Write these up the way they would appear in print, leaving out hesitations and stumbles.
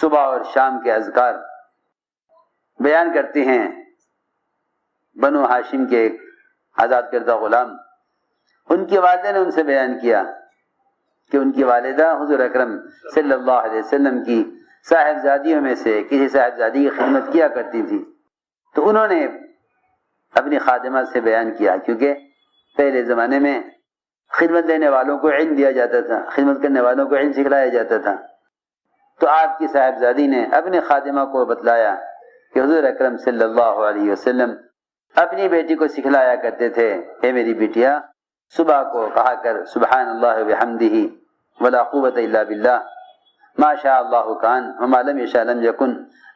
صبح اور شام کے اذکار بیان کرتے ہیں بنو ہاشم کے ایک آزاد کردہ غلام. ان کی والدہ نے ان سے بیان کیا کہ ان کی والدہ حضور اکرم صلی اللہ علیہ وسلم کی صاحبزادیوں میں سے کسی صاحبزادی کی خدمت کیا کرتی تھی. تو انہوں نے اپنی خادمہ سے بیان کیا، کیونکہ پہلے زمانے میں خدمت دینے والوں کو علم دیا جاتا تھا، خدمت کرنے والوں کو علم سکھلایا جاتا تھا. تو آپ کی صاحبزادی نے اپنے خادمہ کو بتلایا کہ حضور اکرم صلی اللہ علیہ وسلم اپنی بیٹی کو سکھلایا کرتے تھے، اے میری بیٹیا صبح کو کہا کر سبحان اللہ وبحمدہ ولا قوت الا باللہ ما شاء اللہ کان وما لم یشاء لم یکن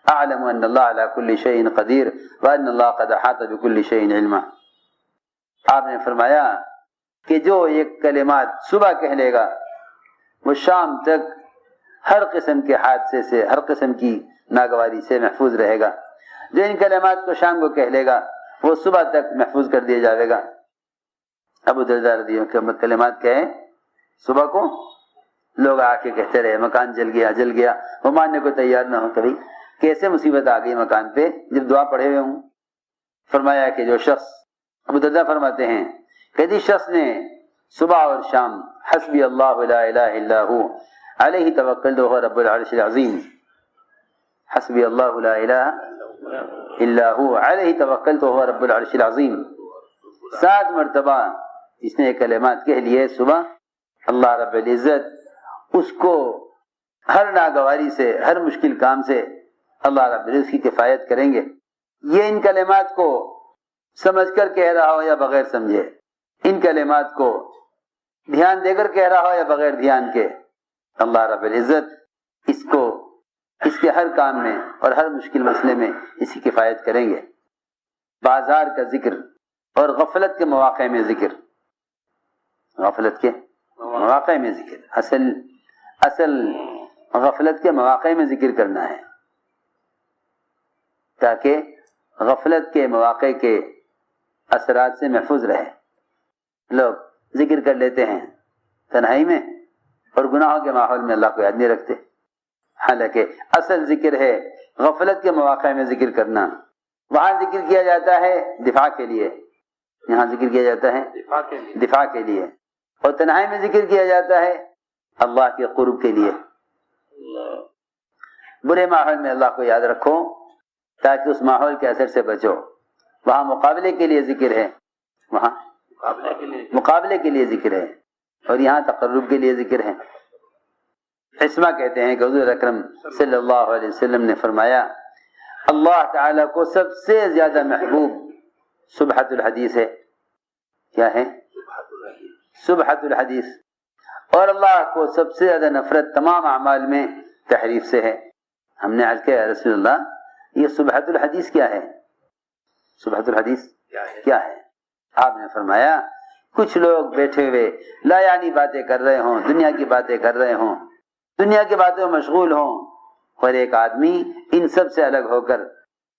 اعلم ان اللہ علی کل شیء قدیر وان اللہ قد احاط بکل شیء علما. آپ نے فرمایا کہ جو یہ کلمات صبح کہہ لے گا وہ شام تک ہر قسم کے حادثے سے، ہر قسم کی ناگواری سے محفوظ رہے گا. جو ان کلمات کو شام کو کہہ لے گا وہ صبح تک محفوظ کر دیا جائے گا. ابو درداء رضی اللہ عنہ کلمات کہے صبح کو، لوگ آ کے کہتے رہے مکان جل گیا جل گیا، وہ ماننے کو تیار نہ ہو. کبھی کیسے مصیبت آ گئی مکان پہ جب دعا پڑھے ہوئے ہوں. فرمایا کہ جو شخص، ابو درداء فرماتے ہیں کہ جس شخص نے صبح اور شام حسبی اللہ لا الہ الا ہو علیہ توکلت وہو رب العرش العظیم، حسبی اللہ لا الہ الا ہو علیہ توکلت وہو رب العرش العظیم 7 مرتبہ جس نے یہ کلمات کہہ لیے صبح، اللہ رب العزت اس کو ہر ناگواری سے، ہر مشکل کام سے اللہ رب العزت کی کفایت کریں گے. یہ ان کلمات کو سمجھ کر کہہ رہا ہو یا بغیر سمجھے، ان کلمات کو دھیان دے کر کہہ رہا ہو یا بغیر دھیان کے، اللہ رب العزت اس کو اس کے ہر کام میں اور ہر مشکل مسئلے میں اس کی کفایت کریں گے. بازار کا ذکر اور غفلت کے مواقع میں ذکر، غفلت کے مواقع میں ذکر، اصل غفلت کے مواقع میں ذکر کرنا ہے تاکہ غفلت کے مواقع کے اثرات سے محفوظ رہے. لوگ ذکر کر لیتے ہیں تنہائی میں اور گناہوں کے ماحول میں اللہ کو یاد نہیں رکھتے، حالانکہ اصل ذکر ہے غفلت کے مواقع میں ذکر کرنا. وہاں ذکر کیا جاتا ہے دفاع کے لیے، یہاں ذکر کیا جاتا ہے دفاع کے لیے، اور تنہائی میں ذکر کیا جاتا ہے اللہ کے قرب کے لیے. برے ماحول میں اللہ کو یاد رکھو تاکہ اس ماحول کے اثر سے بچو. وہاں مقابلے کے لیے ذکر ہے، وہاں مقابلے کے لیے ذکر ہے، اور یہاں تقرب کے لیے ذکر ہے. عصمہ کہتے ہیں کہ حضور اکرم صلی اللہ علیہ وسلم نے فرمایا اللہ تعالیٰ کو سب سے زیادہ محبوب سبحۃ الحدیث ہے. کیا ہے؟ سبحۃ الحدیث. اور اللہ کو سب سے زیادہ نفرت تمام اعمال میں تحریف سے ہے. ہم نے عرض کیا رسول اللہ یہ سبحۃ الحدیث کیا ہے؟ سبحۃ الحدیث کیا ہے؟ آپ نے فرمایا کچھ لوگ بیٹھے ہوئے لا یعنی باتیں کر رہے ہوں، دنیا کی باتیں کر رہے ہوں، دنیا کی باتوں میں مشغول ہوں، اور ایک آدمی ان سب سے الگ ہو کر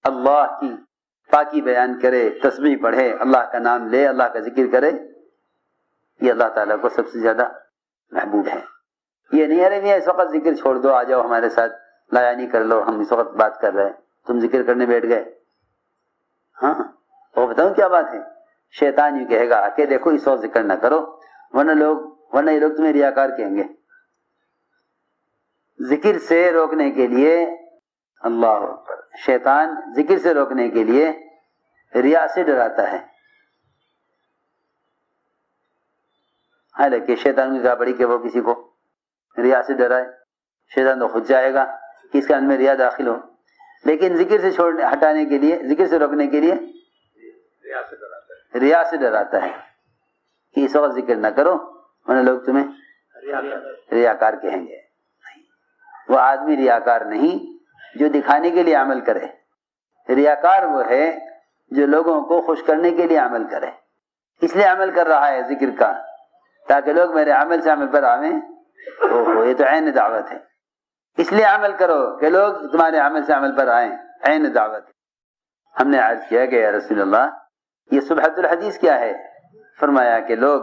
اللہ کی پاکی بیان کرے، تسبیح پڑھے، اللہ کا نام لے، اللہ کا ذکر کرے، یہ اللہ تعالیٰ کو سب سے زیادہ محبوب ہے. یہ نہیں ارے میاں اس وقت ذکر چھوڑ دو، آ جاؤ ہمارے ساتھ لا یعنی کر لو، ہم اس وقت بات کر رہے ہیں، تم ذکر کرنے بیٹھ گئے. ہاں وہ بتاؤں کیا بات ہے؟ شیطان یوں کہے گا کہ دیکھو اس وقت ذکر نہ کرو ورنہ یہ لوگ تمہیں ریاکار کہیں گے. ذکر سے روکنے کے لیے اللہ اکبر، شیطان ذکر سے روکنے کے لیے ریا سے ڈراتا ہے. حالانکہ شیطان کی کیا بڑی کہ وہ کسی کو ریا سے ڈرائے، شیطان تو خود چاہے گا کہ اس کے اندر میں ریا داخل ہو، لیکن ذکر سے ہٹانے کے لیے، ذکر سے روکنے کے لیے ریا سے ڈراتا ہے کہ اس وقت ذکر نہ کرو ورنہ لوگ تمہیں ریاکار کہیں گے. وہ آدمی ریاکار نہیں جو دکھانے کے لیے عمل کرے، ریاکار وہ ہے جو لوگوں کو خوش کرنے کے لیے عمل کرے. اس لیے عمل کر رہا ہے ذکر کا تاکہ لوگ میرے عمل سے عمل پر آویں. یہ تو عین دعوت ہے. اس لیے عمل کرو کہ لوگ تمہارے عمل سے عمل پر آئیں، عین دعوت. ہم نے عرض کیا کہ یا رسول اللہ یہ سبحۃ الحدیث کیا ہے؟ فرمایا کہ لوگ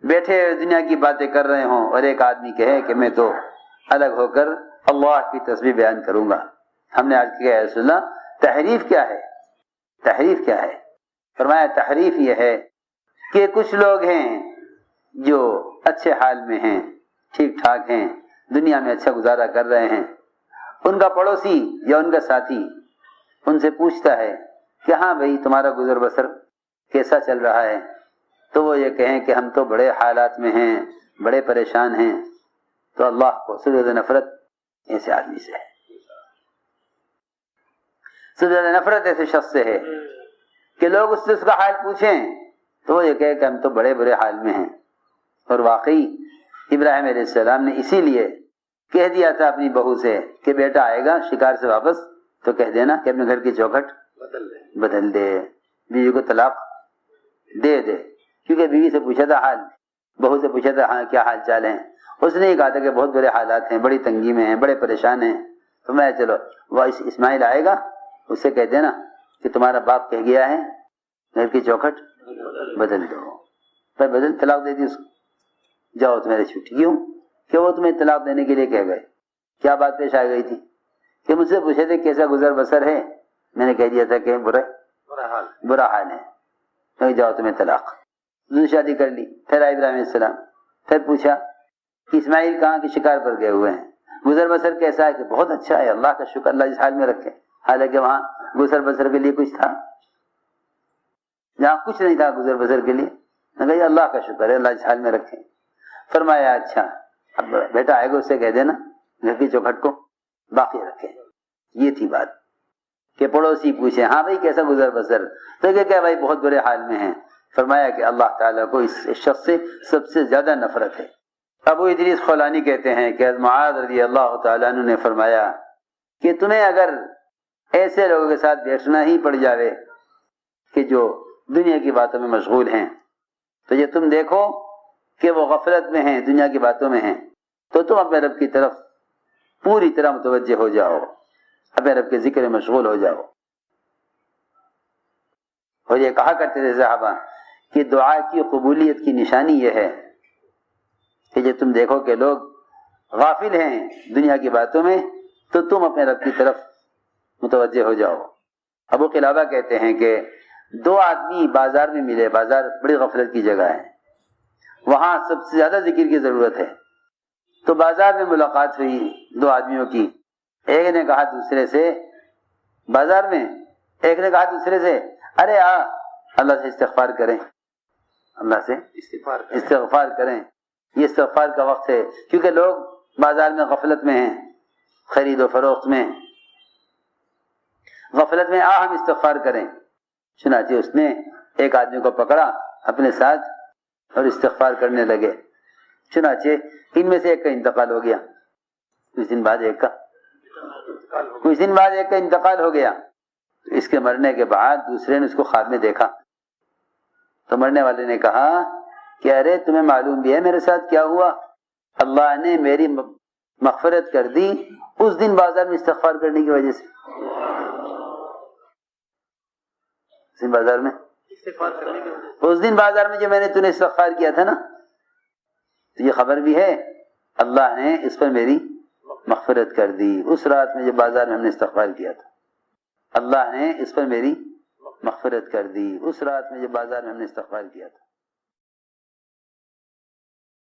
بیٹھے دنیا کی باتیں کر رہے ہوں اور ایک آدمی کہے کہ میں تو الگ ہو کر اللہ کی تسبیح بیان کروں گا. ہم نے عرض کیا یا رسول اللہ تحریف کیا ہے؟ تحریف کیا ہے؟ فرمایا تحریف یہ ہے کہ کچھ لوگ ہیں جو اچھے حال میں ہیں، ٹھیک ٹھاک ہیں، دنیا میں اچھا گزارا کر رہے ہیں، ان کا پڑوسی یا ان کا ساتھی ان سے پوچھتا ہے کہ ہاں بھائی تمہارا گزر بسر کیسا چل رہا ہے، تو وہ یہ کہیں کہ ہم تو بڑے حالات میں ہیں، بڑے پریشان ہیں، تو اللہ کو سجدہ نفرت ایسے آدمی سے ہے، سجدہ نفرت ایسے شخص سے ہے کہ لوگ اس سے اس کا حال پوچھیں تو وہ یہ کہے کہ ہم تو بڑے برے حال میں ہیں. اور واقعی ابراہیم علیہ السلام نے اسی لیے کہہ دیا تھا اپنی بہو سے کہ بیٹا آئے گا شکار سے واپس تو کہہ دینا کہ اپنے گھر کی چوکھٹ بدل دے، بیوی کو طلاق دے دے. کیونکہ بیوی سے پوچھا تھا حال، بہو سے پوچھا تھا ہاں کیا حال چال ہیں، اس نے یہ کہا تھا کہ بہت برے حالات ہیں، بڑی تنگی میں ہیں، بڑے پریشان ہیں. تو میں چلو وہ اسماعیل آئے گا اس سے کہہ دینا کہ تمہارا باپ کہہ گیا ہے گھر کی چوکھٹ بدل دو. پر بدل طلاق دے دی اس کو. جاؤ تمہاری چھٹی. کیوں کہ وہ تمہیں طلاق دینے کے لیے کہہ گئے. کیا بات پیش آ گئی تھی کہ مجھ سے پوچھے تھے کیسا گزر بسر ہے، میں نے کہہ دیا تھا کہ برا حال ہے، تو جاؤ تمہیں طلاق. دوسری شادی کر لی. پھر آئے ابراہیم علیہ السلام، پھر پوچھا کہ اسماعیل کہاں کی شکار پر گئے ہوئے ہیں، گزر بسر کیسا ہے؟ کہ بہت اچھا ہے، اللہ کا شکر، اللہ اس حال میں رکھے. حالانکہ وہاں گزر بسر کے لیے کچھ تھا، جہاں کچھ نہیں تھا گزر بسر کے لیے. میں کہا اللہ کا شکر ہے، اللہ اس حال میں رکھے. فرمایا اچھا اب بیٹا آئے گا اس سے کہہ دینا گھر کی چوکھٹ کو باقی رکھے. یہ تھی بات کہ پڑوسی پوچھے ہاں بھائی کیسا گزر بسر، تو کہ بھائی بہت برے حال میں ہیں. فرمایا کہ اللہ تعالیٰ کو اس شخص سے سب سے زیادہ نفرت ہے. ابو ادریس خولانی کہتے ہیں کہ معاذ رضی اللہ تعالیٰ عنہ نے فرمایا کہ تمہیں اگر ایسے لوگوں کے ساتھ بیٹھنا ہی پڑ جاوے کہ جو دنیا کی باتوں میں مشغول ہیں، تو یہ تم دیکھو کہ وہ غفلت میں ہیں، دنیا کی باتوں میں ہیں، تو تم اپنے رب کی طرف پوری طرح متوجہ ہو جاؤ، اپنے رب کے ذکر میں مشغول ہو جاؤ. اور یہ کہا کرتے تھے صحابہ کہ دعا کی قبولیت کی نشانی یہ ہے کہ جب تم دیکھو کہ لوگ غافل ہیں دنیا کی باتوں میں تو تم اپنے رب کی طرف متوجہ ہو جاؤ. ابو قلابہ کہتے ہیں کہ دو آدمی بازار میں ملے، بازار بڑی غفلت کی جگہ ہے، وہاں سب سے زیادہ ذکر کی ضرورت ہے. تو بازار میں ملاقات ہوئی دو آدمیوں کی. ایک نے کہا دوسرے سے، بازار میں ایک نے کہا دوسرے سے ارے اللہ سے استغفار کریں، اللہ سے استغفار کریں، یہ استغفار کا وقت ہے. کیونکہ لوگ بازار میں غفلت میں ہیں، خرید و فروخت میں غفلت میں، ہم استغفار کریں. چنانچہ اس نے ایک آدمی کو پکڑا اپنے ساتھ اور استغفار کرنے لگے. چنانچہ ان میں سے ایک کا انتقال ہو گیا. کچھ دن بعد ایک کا انتقال ہو گیا. اس کے مرنے کے بعد دوسرے نے اس کو خواب میں دیکھا. تو مرنے والے نے کہا کہ ارے تمہیں معلوم بھی ہے میرے ساتھ کیا ہوا؟ اللہ نے میری مغفرت کر دی اس دن بازار میں استغفار کرنے کی وجہ سے. اس دن بازار میں جو میں نے تُونے استغفار کیا تھا نا، تو یہ خبر بھی ہے اللہ نے اس پر میری مغفرت کر دی. اس رات میں جو بازار میں ہم نے استغفار کیا تھا اللہ نے اس پر میری مغفرت کر دی. اس رات میں جو بازار میں ہم نے استغفار کیا تھا